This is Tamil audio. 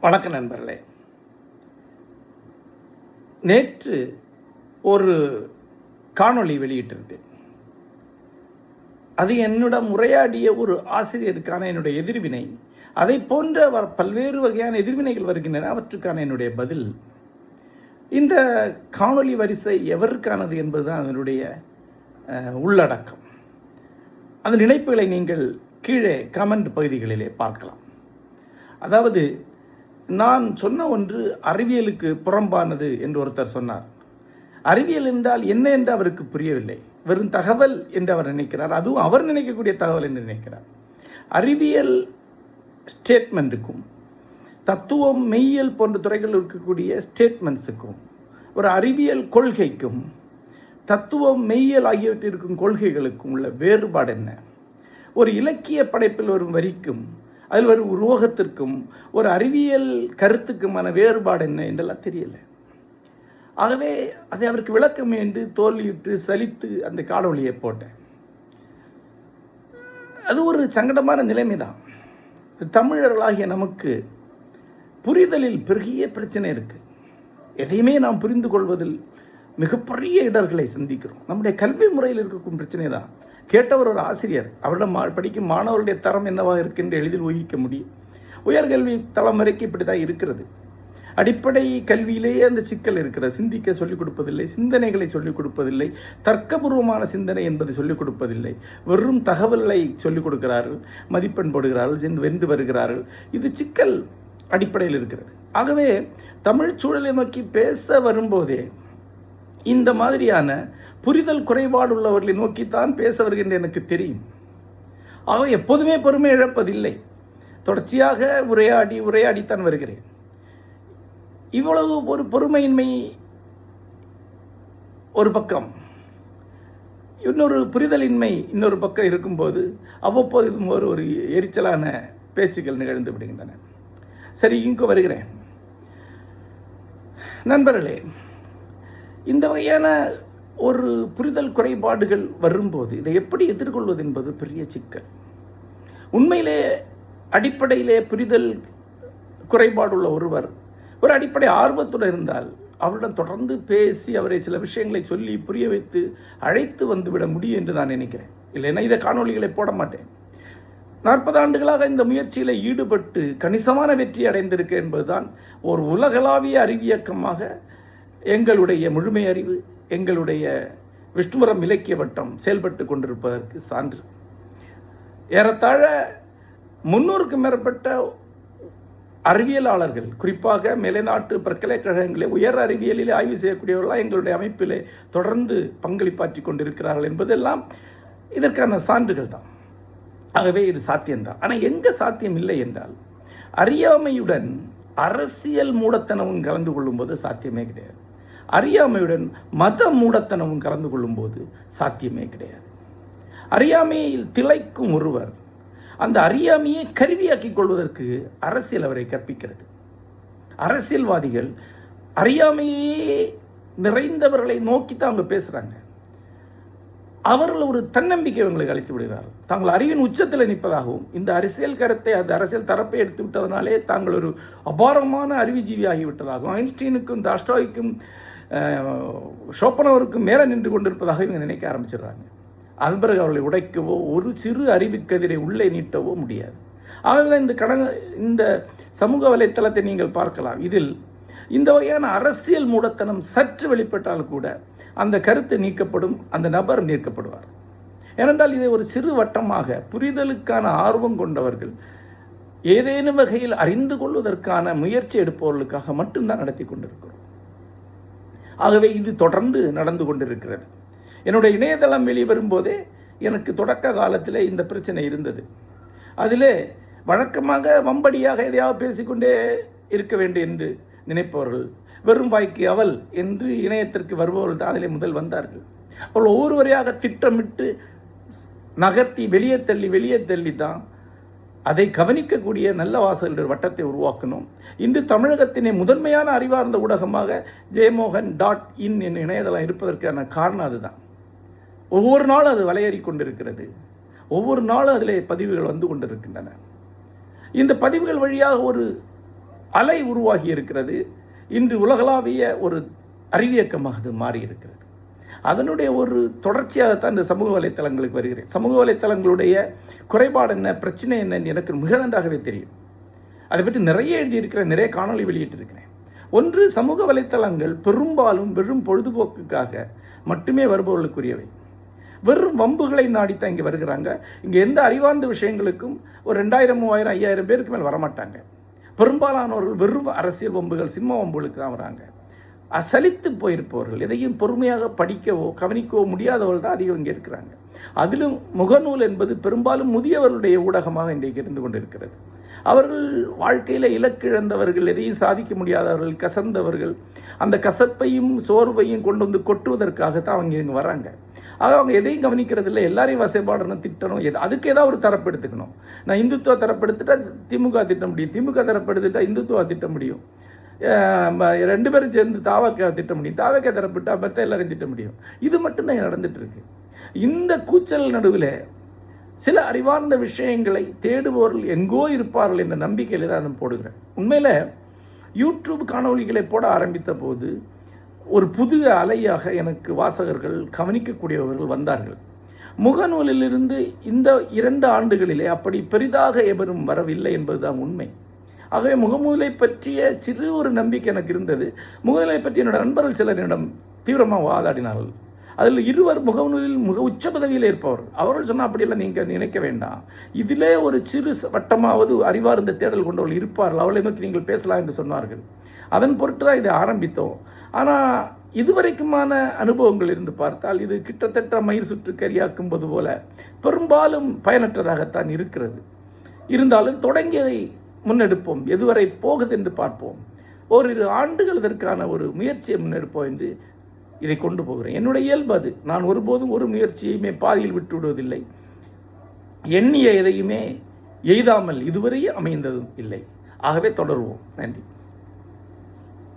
வணக்கம் நண்பர்களே. நேற்று ஒரு காணொளி வெளியிட்டிருந்தேன். அது என்னிடம் உரையாடிய ஒரு ஆசிரியருக்கான என்னுடைய எதிர்வினை. அதை போன்ற பல்வேறு வகையான எதிர்வினைகள் வருகின்றன. அவற்றுக்கான என்னுடைய பதில். இந்த காணொளி வரிசை எவருக்கானது என்பதுதான் அதனுடைய உள்ளடக்கம். அந்த நினைப்புகளை நீங்கள் கீழே கமெண்ட் பகுதிகளிலே பார்க்கலாம். அதாவது, நான் சொன்ன ஒன்று அறிவியலுக்கு புறம்பானது என்று ஒருத்தர் சொன்னார். அறிவியல் என்றால் என்ன என்று அவருக்கு புரியவில்லை. வெறும் தகவல் என்று அவர் நினைக்கிறார். அதுவும் அவர் நினைக்கக்கூடிய தகவல் என்று நினைக்கிறார். அறிவியல் ஸ்டேட்மெண்ட்டுக்கும் தத்துவம், மெய்யியல் போன்ற துறைகளில் இருக்கக்கூடிய ஸ்டேட்மெண்ட்ஸுக்கும், ஒரு அறிவியல் கொள்கைக்கும் தத்துவம், மெய்யியல் ஆகியவற்றிற்கும் கொள்கைகளுக்கும் உள்ள வேறுபாடு என்ன? ஒரு இலக்கிய படைப்பில் வரும் வரிக்கும் அதில் ஒரு உருவகத்திற்கும் ஒரு அறிவியல் கருத்துக்குமான வேறுபாடு என்ன என்றெல்லாம் தெரியலை. ஆகவே அதை அவருக்கு விளக்கம் என்று தோல்வியுற்று சலித்து அந்த காணொளியை போட்டேன். அது ஒரு சங்கடமான நிலைமை தான். தமிழர்களாகிய நமக்கு புரிதலில் பெரிய பிரச்சனை இருக்குது. எதையுமே நாம் புரிந்து கொள்வதில் மிகப்பெரிய இடர்களை சந்திக்கிறோம். நம்முடைய கல்வி முறையில் இருக்கக்கூடிய பிரச்சனை தான். கேட்டவர் ஒரு ஆசிரியர், அவரிடம் படிக்கும் மாணவருடைய தரம் என்னவாக இருக்கின்ற எளிதில் ஊகிக்க முடியும். உயர்கல்வி தளம் வரைக்கும் இப்படி தான் இருக்கிறது. அடிப்படை கல்வியிலேயே அந்த சிக்கல் இருக்கிறது. சிந்திக்க சொல்லிக் கொடுப்பதில்லை, சிந்தனைகளை சொல்லிக் கொடுப்பதில்லை, தர்க்கபூர்வமான சிந்தனை என்பது சொல்லிக் கொடுப்பதில்லை. வெறும் தகவல்களை சொல்லிக் கொடுக்கிறார்கள், மதிப்பெண் போடுகிறார்கள், வென்று வருகிறார்கள். இது சிக்கல் அடிப்படையில் இருக்கிறது. ஆகவே தமிழ் சூழலை நோக்கி பேச வரும்போதே இந்த மாதிரியான புரிதல் குறைபாடு உள்ளவர்களை நோக்கித்தான் பேச வருகின்ற எனக்கு தெரியும். ஆக எப்போதுமே பொறுமை இழப்பதில்லை. தொடர்ச்சியாக உரையாடித்தான் வருகிறேன். இவ்வளவு ஒரு பொறுமையின்மை ஒரு பக்கம், இன்னொரு புரிதலின்மை இன்னொரு பக்கம் இருக்கும்போது அவ்வப்போது ஒரு எரிச்சலான பேச்சுக்கள் நிகழ்ந்து விடுகின்றன. சரி, இங்கு வருகிறேன். நண்பர்களே, இந்த வகையான ஒரு புரிதல் குறைபாடுகள் வரும்போது இதை எப்படி எதிர்கொள்வது என்பது பெரிய சிக்கல். உண்மையிலே அடிப்படையிலே புரிதல் குறைபாடுள்ள ஒருவர் ஒரு அடிப்படை ஆர்வத்துடன் இருந்தால் அவரிடம் தொடர்ந்து பேசி அவரை சில விஷயங்களை சொல்லி புரிய வைத்து அழைத்து வந்துவிட முடியும் என்று நான் நினைக்கிறேன். இல்லைன்னா இதை காணொளிகளை போட மாட்டேன். 40 ஆண்டுகளாக இந்த முயற்சியில் ஈடுபட்டு கணிசமான வெற்றி அடைந்திருக்க என்பதுதான் ஒரு உலகளாவிய அறிவியக்கமாக எங்களுடைய முழுமை அறிவு, எங்களுடைய விஷ்ணுபுரம் இலக்கிய வட்டம் செயல்பட்டு கொண்டிருப்பதற்கு சான்று. ஏறத்தாழ 300க்கும் மேற்பட்ட அறிவியலாளர்கள், குறிப்பாக மேலைநாட்டு பல்கலைக்கழகங்களில் உயர் அறிவியலிலே ஆய்வு செய்யக்கூடியவர்களாக எங்களுடைய அமைப்பிலே தொடர்ந்து பங்களிப்பாற்றி கொண்டிருக்கிறார்கள் என்பதெல்லாம் இதற்கான சான்றுகள் தான். ஆகவே இது சாத்தியம்தான். ஆனால் எங்கே சாத்தியம் இல்லை என்றால், அறியாமையுடன் அரசியல் மூடத்தனமும் கலந்து கொள்ளும்போது சாத்தியமே கிடையாது. அறியாமையுடன் மத மூடத்தனமும் கலந்து கொள்ளும்போது சாத்தியமே கிடையாது. அறியாமையில் திளைக்கும் ஒருவர் அந்த அறியாமையை கருவியாக்கிக் கொள்வதற்கு அரசியல் அவரை கற்பிக்கிறது. அரசியல்வாதிகள் அறியாமையே நிறைந்தவர்களை நோக்கித்தான் அவங்க பேசுகிறாங்க. அவர்கள் ஒரு தன்னம்பிக்கை அவங்களுக்கு அளித்து விடுகிறார்கள். தாங்கள் அறிவின் உச்சத்தில் நிற்பதாகவும், இந்த அரசியல் கருத்தை, அந்த அரசியல் தரப்பை எடுத்து விட்டதனாலே தாங்கள் ஒரு அபாரமான அறிவுஜீவி ஆகிவிட்டதாகவும், ஐன்ஸ்டீனுக்கும் தாஸ்டாய்க்கும் ஷோப்பனவருக்கும் மேலே நின்று கொண்டிருப்பதாக இவங்க நினைக்க ஆரம்பிச்சிடுறாங்க. அதன் பிறகு அவர்களை உடைக்கவோ ஒரு சிறு அறிவுக்கதிரை உள்ளே நீட்டவோ முடியாது. ஆகவே இந்த சமூக வலைத்தளத்தை நீங்கள் பார்க்கலாம். இதில் இந்த வகையான அரசியல் மூடத்தனம் சற்று வெளிப்பட்டால் கூட அந்த கருத்து நீக்கப்படும், அந்த நபர் நீக்கப்படுவார். ஏனென்றால் இதை ஒரு சிறு வட்டமாக புரிதலுக்கான ஆர்வம் கொண்டவர்கள் ஏதேனும் வகையில் அறிந்து கொள்வதற்கான முயற்சி எடுப்பவர்களுக்காக மட்டும்தான் நடத்தி கொண்டிருக்கிறோம். ஆகவே இது தொடர்ந்து நடந்து கொண்டிருக்கிறது. என்னுடைய இணையதளம் வெளிவரும்போதே எனக்கு தொடக்க காலத்தில் இந்த பிரச்சனை இருந்தது. அதிலே வழக்கமாக வம்படியாக எதையாவது பேசிக்கொண்டே இருக்க வேண்டும் என்று நினைப்பவர்கள், வெறும் வாய்க்கு அவள் என்று இணையத்திற்கு வருபவர்கள் தான் அதிலே முதல் வந்தார்கள். அவர்கள் ஒவ்வொருவரையாக திட்டமிட்டு நகர்த்தி வெளியே தள்ளி தான் அதை கவனிக்கக்கூடிய நல்ல வாசகர்கள் வட்டத்தை உருவாக்கணும். இன்று தமிழகத்தினை முதன்மையான அறிவார்ந்த ஊடகமாக jmohan.in என்ற இணையதளம் இருப்பதற்கான காரணம் அதுதான். ஒவ்வொரு நாளும் அது வலையேறி கொண்டிருக்கிறது. ஒவ்வொரு நாளும் அதில் பதிவுகள் வந்து கொண்டிருக்கின்றன. இந்த பதிவுகள் வழியாக ஒரு அலை உருவாகி இருக்கிறது. இன்று உலகளாவிய ஒரு அறிவியக்கமாக அது மாறி இருக்கிறது. அதனுடைய ஒரு தொடர்ச்சியாகத்தான் இந்த சமூக வலைத்தளங்களுக்கு வருகிறேன். சமூக வலைத்தளங்களுடைய குறைபாடு என்ன, பிரச்சனை என்னன்னு எனக்கு மிக நன்றாகவே தெரியும். அதை பற்றி நிறைய எழுதியிருக்கிறேன், நிறைய காணொளி வெளியிட்டிருக்கிறேன். ஒன்று, சமூக வலைத்தளங்கள் பெரும்பாலும் வெறும் பொழுதுபோக்குக்காக மட்டுமே வருபவர்களுக்குரியவை. வெறும் வம்புகளை நாடித்தான் இங்கே வருகிறாங்க. இங்கே எந்த அறிவார்ந்த விஷயங்களுக்கும் ஒரு 2000, 3000, 5000 பேருக்கு மேல் வரமாட்டாங்க. பெரும்பாலானவர்கள் வெறும் அரசியல் வம்புகள், சினிமா வம்புகளுக்கு தான் வராங்க. சலித்து போயிருப்பவர்கள், எதையும் பொறுமையாக படிக்கவோ கவனிக்கவோ முடியாதவர்கள் தான் அதிகம் இங்கே இருக்கிறாங்க. அதிலும் முகநூல் என்பது பெரும்பாலும் முதியவர்களுடைய ஊடகமாக இன்றைக்கு இருந்து கொண்டிருக்கிறது. அவர்கள் வாழ்க்கையில் இலக்கிழந்தவர்கள், எதையும் சாதிக்க முடியாதவர்கள், கசந்தவர்கள், அந்த கசப்பையும் சோர்வையும் கொண்டு வந்து கொட்டுவதற்காகத்தான் அவங்க இங்கே வராங்க. ஆக அவங்க எதையும் கவனிக்கிறது இல்லை. எல்லாரையும் வசைப்பாடணும், திட்டணும், அதுக்கு ஏதாவது ஒரு தரப்படுத்திக்கணும். நான் இந்துத்துவ தரப்படுத்திட்டா திமுக திட்ட முடியும், திமுக தரப்படுத்திட்டா இந்துத்துவ திட்ட முடியும், 2 பேரும் சேர்ந்து தாவக்க திட்ட முடியும், தாவக்க தரப்பட்டா மற்ற எல்லாரையும் திட்ட முடியும். இது மட்டும்தான் நடந்துட்டு இருக்கு. இந்த கூச்சல் நடுவில் சில அறிவார்ந்த விஷயங்களை தேடுபவர்கள் எங்கோ இருப்பார்கள் என்ற நம்பிக்கையில் தான் நான் போடுகிறேன். உண்மையில் யூடியூப் காணொளிகளை போட ஆரம்பித்த போது ஒரு புது அலையாக எனக்கு வாசகர்கள், கவனிக்கக்கூடியவர்கள் வந்தார்கள். முகநூலிலிருந்து இந்த 2 ஆண்டுகளிலே அப்படி பெரிதாக எவரும் வரவில்லை என்பதுதான் உண்மை. ஆகவே முகநூலை பற்றிய சிறு ஒரு நம்பிக்கை எனக்கு இருந்தது. முகநூலை பற்றி என்னோட நண்பர்கள் சிலர் என்னிடம் தீவிரமாக வாதாடினார்கள். அதில் 2 முகநூலில் மிக உச்ச பதவியில் இருப்பவர்கள். அவர்கள் சொன்னால் அப்படியெல்லாம் நீங்கள் நினைக்க வேண்டாம், இதிலே ஒரு சிறு வட்டமாவது அறிவார்ந்த தேடல் கொண்டவர்கள் இருப்பார்கள், அவளை நோக்கி நீங்கள் பேசலாம் என்று சொன்னார்கள். அதன் பொருட்டு தான் இதை ஆரம்பித்தோம். ஆனால் இதுவரைக்குமான அனுபவங்கள் இருந்து பார்த்தால் இது கிட்டத்தட்ட மயிர் சுற்று கரியாக்கும்போது போல பெரும்பாலும் பயனற்றதாகத்தான் இருக்கிறது. இருந்தாலும் தொடங்கியதை முன்னெடுப்போம், எதுவரை போகுது என்று பார்ப்போம். ஓரிரு ஆண்டுகள் இதற்கான ஒரு முயற்சியை முன்னெடுப்போம் என்று இதை கொண்டு போகிறேன். என்னுடைய இயல்பு அது. நான் ஒருபோதும் ஒரு முயற்சியுமே பாதியில் விட்டு விடுவதில்லை. எண்ணிய எதையுமே எய்தாமல் இதுவரை அமைந்ததும் இல்லை. ஆகவே தொடர்வோம். நன்றி.